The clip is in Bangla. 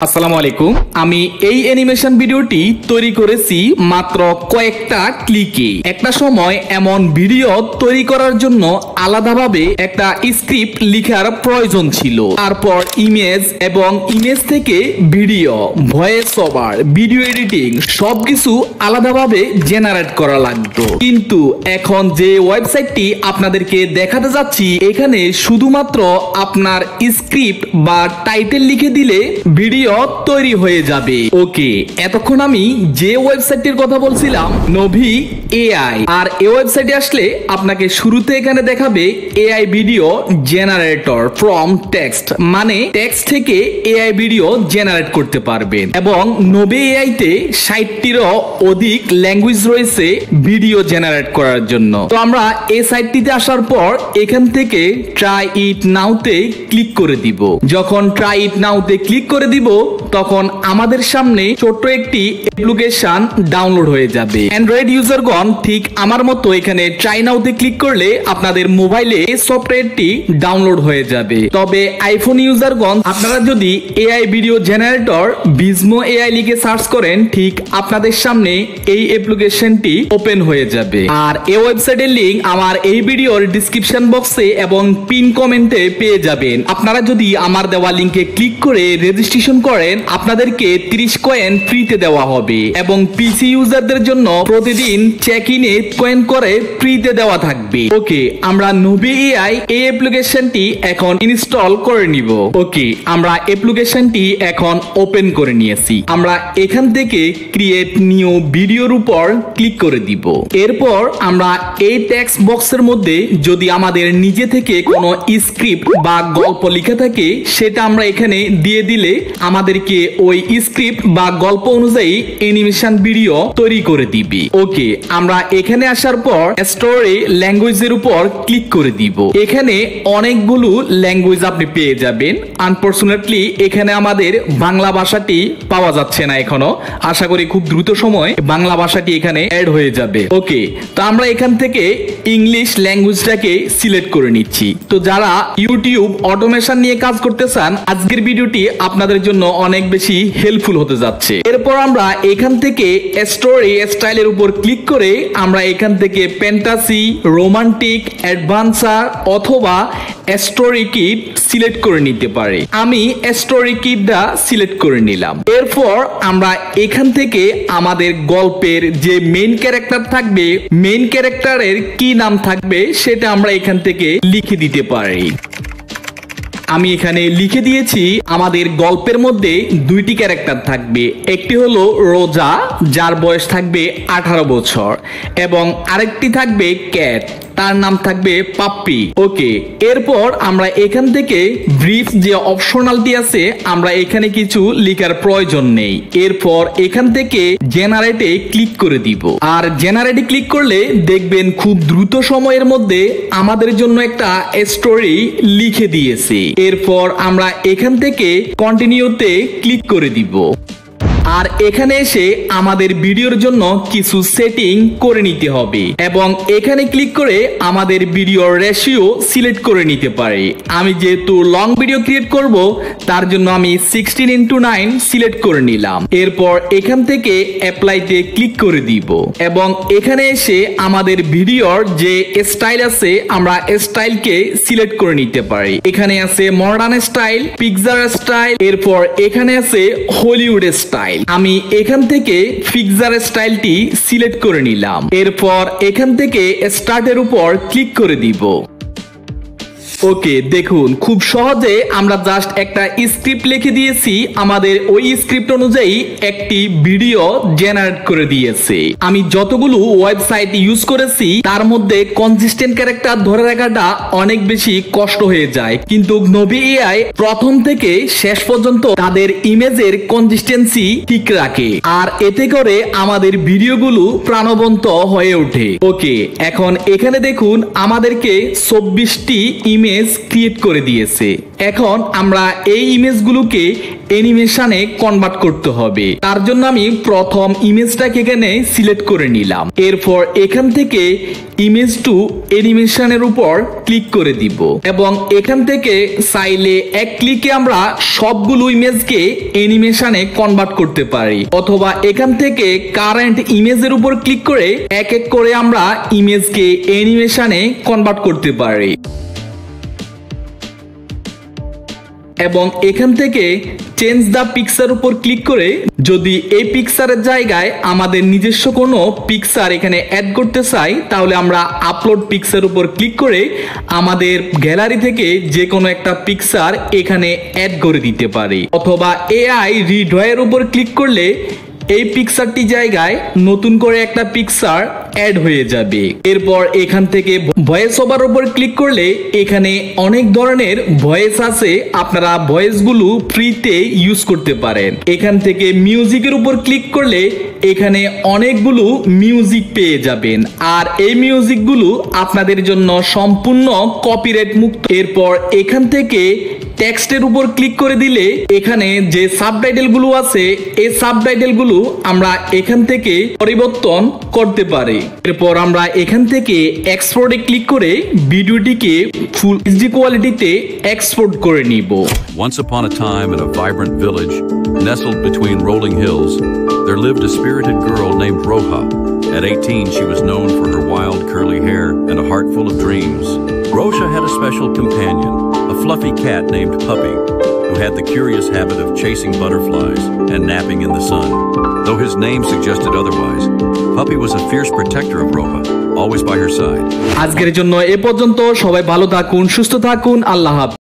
আসসালামু আলাইকুম। আমি এই অ্যানিমেশন ভিডিওটি তৈরি করেছি মাত্র কয়েকটা ক্লিকে। একটা সময় এমন ভিডিও তৈরি করার জন্য আলাদাভাবে একটা স্ক্রিপ্ট লেখার প্রয়োজন ছিল। তারপর ইমেজ এবং ইমেজ থেকে video, voice over, video editing সবকিছু আলাদাভাবে জেনারেট করা লাগতো। কিন্তু এখন যে ওয়েবসাইটটি আপনাদেরকে দেখাতে যাচ্ছি, এখানে শুধুমাত্র আপনার স্ক্রিপ্ট বা টাইটেল লিখে দিলে ভিডিও তৈরি হয়ে যাবে। ওকে, এতক্ষণ আমি যে ওয়েবসাইটটির কথা বলছিলাম নভি এআই, আর এই ওয়েবসাইটে আসলে আপনাকে শুরুতে এখানে দেখাবে AI video generator from text, মানে টেক্সট থেকে এআই ভিডিও জেনারেট করতে পারবেন। এবং নভি এআই তে 60টিরও অধিক ল্যাঙ্গুয়েজ রয়েছে ভিডিও জেনারেট করার জন্য। তো আমরা এই সাইটটিতে আসার পর এখান থেকে ট্রাই ইট নাওতে ক্লিক করে দিব। যখন ট্রাই ইট নাওতে ক্লিক করে দিব তখন আমাদের সামনে ছোট্ট একটি অ্যাপ্লিকেশন ডাউনলোড হয়ে যাবে। অ্যান্ড্রয়েড ইউজারগণ ঠিক আমার মতো এখানে ট্রাই নাওতে ক্লিক করলে আপনাদের মোবাইলে এই সফটওয়্যারটি ডাউনলোড হয়ে যাবে। তবে আইফোন ইউজারগণ আপনারা যদি এআই ভিডিও জেনারেটর ভিজমো এআই লিখে সার্চ করেন, ঠিক আপনাদের সামনে এই অ্যাপ্লিকেশনটি ওপেন হয়ে যাবে। আর এই ওয়েবসাইটের লিংক আমার এই ভিডিওর ডেসক্রিপশন বক্সে এবং পিন কমেন্টে পেয়ে যাবেন। আপনারা যদি আমার দেওয়া লিংকে ক্লিক করে রেজিস্ট্রেশন করেন, আপনাদেরকে 30 কয়েন ফ্রিতে দেওয়া হবে এবং পিসি ইউজারদের জন্য প্রতিদিন চেক ইনে কয়েন করে ফ্রিতে দেওয়া থাকবে। ওকে, আমরা নভি এআই এই অ্যাপ্লিকেশনটি এখন ইনস্টল করে নিব। ওকে, আমরা অ্যাপ্লিকেশনটি এখন ওপেন করে নিয়েছি। আমরা এখান থেকে ক্রিয়েট নিউ ভিডিওর উপর ক্লিক করে দিব। এরপর আমরা এই টেক্সট বক্সের মধ্যে যদি আমাদের নিজে থেকে কোনো স্ক্রিপ্ট বা গল্প লেখা থাকে, সেটা আমরা এখানে দিয়ে দিলে আমাদেরকে ওই স্ক্রিপ্ট বা গল্প অনুযায়ী অ্যানিমেশন ভিডিও তৈরি করে দিবে। ওকে, আমরা এখানে আসার পর স্টোরি ল্যাঙ্গুয়েজের উপর ক্লিক করে দিব। এখানে অনেকগুলো ল্যাঙ্গুয়েজ আপনি পেয়ে যাবেন। আনফরচুনেটলি এখানে আমাদের বাংলা ভাষাটি পাওয়া যাচ্ছে না এখনো। আশা করি খুব দ্রুত সময় বাংলা ভাষাটি এখানে অ্যাড হয়ে যাবে। ওকে, তো আমরা এখান থেকে ইংলিশ ল্যাঙ্গুয়েজটাকে সিলেক্ট করে নিচ্ছি। তো যারা ইউটিউব অটোমেশন নিয়ে কাজ করতে চান, আজকের ভিডিওটি আপনাদের জন্য অনেক বেশি হেল্পফুল হতে যাচ্ছে। এরপর আমরা এখান থেকে স্টোরি স্টাইলের উপর ক্লিক করে আমরা এখান থেকে ফ্যান্টাসি, রোমান্টিক, অ্যাডভেঞ্চার অথবা স্টোরি কিড সিলেক্ট করে নিতে পারি। আমি স্টোরি কিডটা সিলেক্ট করে নিলাম। এরপর আমরা এখান থেকে আমাদের গল্পের যে মেইন ক্যারেক্টার থাকবে, মেইন ক্যারেক্টারের কি নাম থাকবে সেটা আমরা এখান থেকে লিখে দিতে পারি। আমি এখানে লিখে দিয়েছি আমাদের গল্পের মধ্যে দুইটি ক্যারেক্টার থাকবে। একটি হলো রোজা, যার বয়স থাকবে 18 বছর, এবং আরেকটি থাকবে ক্যাট, তার নাম থাকবে পাপ্পি। ওকে, এরপর আমরা এখান থেকে ব্রিফ যে অপশনালটি আছে আমরা এখানে কিছু লেখার প্রয়োজন নেই। এরপর এখান থেকে জেনারেটে ক্লিক করে দিব। আর জেনারেটে ক্লিক করলে দেখবেন খুব দ্রুত সময়ের মধ্যে আমাদের জন্য একটা স্টোরি লিখে দিয়েছে। এরপর আমরা এখান থেকে কন্টিনিউতে ক্লিক করে দিব। আর এখানে এসে আমাদের ভিডিওর জন্য কিছু সেটিং করে নিতে হবে এবং এখানে ক্লিক করে আমাদের ভিডিওর রেশিও সিলেক্ট করে নিতে পারি। আমি যেহেতু লং ভিডিও ক্রিয়েট করব, তার জন্য আমি 16:9 সিলেক্ট করে নিলাম। এরপর এখান থেকে অ্যাপ্লাইতে ক্লিক করে দিব এবং এখানে এসে আমাদের ভিডিওর যে স্টাইল আছে আমরা স্টাইলকে সিলেক্ট করে নিতে পারি। এখানে আছে মডার্ন স্টাইল, পিকচার স্টাইল, এরপর এখানে আছে হলিউড স্টাইল। আমি এখান থেকে পিকচার স্টাইলটি সিলেক্ট করে নিলাম। এরপর এখান থেকে স্টার্টের উপর ক্লিক করে দিব। ওকে, দেখুন খুব সহজে আমরা জাস্ট একটা স্ক্রিপ্ট লিখে দিয়েছি, আমাদের ওই স্ক্রিপ্ট অনুযায়ী একটি ভিডিও জেনারেট করে দিয়েছে। আমি যতগুলো ওয়েবসাইট ইউজ করেছি তার মধ্যে কনসিস্টেন্ট ক্যারেক্টার ধরে রাখাটা অনেক বেশি কষ্ট হয়ে যায়, কিন্তু নভি এআই প্রথম থেকে শেষ পর্যন্ত তাদের ইমেজের কনসিস্টেন্সি ঠিক রাখে, আর এতে করে আমাদের ভিডিওগুলো প্রাণবন্ত হয়ে ওঠে। ওকে, এখন এখানে দেখুন আমাদেরকে 24টি ইমেজ ইমেজ ক্রিয়েট করে দিয়েছে। এখন আমরা এই ইমেজগুলোকে অ্যানিমেশনে কনভার্ট করতে হবে। তার জন্য আমি প্রথম ইমেজটাকে এখানে সিলেক্ট করে নিলাম। এরপর এখান থেকে ইমেজ টু অ্যানিমেশনের উপর ক্লিক করে দিব এবং এখান থেকে চাইলে এক ক্লিকে আমরা সবগুলো ইমেজকে অ্যানিমেশনে কনভার্ট করতে পারি, অথবা এখান থেকে কারেন্ট ইমেজের উপর ক্লিক করে এক এক করে আমরা ইমেজকে অ্যানিমেশনে কনভার্ট করতে পারি। এবং এখান থেকে চেঞ্জ দ্য পিকচার উপর ক্লিক করে যদি এই পিকচারের জায়গায় আমাদের নিজস্ব কোনো পিকচার এখানে অ্যাড করতে চাই, তাহলে আমরা আপলোড পিকচার উপর ক্লিক করে আমাদের গ্যালারি থেকে যে কোনো একটা পিকচার এখানে অ্যাড করে দিতে পারি, অথবা এআই রিড্রয়ের উপর ক্লিক করলে এই পিকচারটি জায়গায় নতুন করে একটা পিকচার অ্যাড হয়ে যাবে। এরপর এখান থেকে ভয়েস ওভার উপর ক্লিক করলে এখানে অনেক ধরনের ভয়েস আছে, আপনারা ভয়েসগুলো ফ্রিতে ইউজ করতে পারেন। এখান থেকে মিউজিকের উপর ক্লিক করলে এখানে অনেকগুলো মিউজিক পেয়ে যাবেন, আর এই মিউজিকগুলো আপনাদের জন্য সম্পূর্ণ কপিরাইট মুক্ত। এরপর এখান থেকে টেক্সটের উপর ক্লিক করে দিলে এখানে যে সাবটাইটেলগুলো আছে এই সাবটাইটেলগুলো আমরা এখান থেকে পরিবর্তন করতে পারি। এরপর আমরা এখান থেকে এক্সপোর্টে ক্লিক করে ভিডিওটিকে ফুল এইচডি কোয়ালিটিতে এক্সপোর্ট করে নিব। Once upon a time in a vibrant village nestled between rolling hills, there lived a spirited girl named Roja. At 18, she was known for her wild curly hair and a heart full of dreams. Roja had a special companion, a fluffy cat named Puppy, who had the curious habit of chasing butterflies and napping in the sun. Though his name suggested otherwise, Puppy was a fierce protector of Roja, always by her side. আজকের জন্য এ পর্যন্ত। সবাই ভালো থাকুন, সুস্থ থাকুন, আল্লাহ হাফেজ।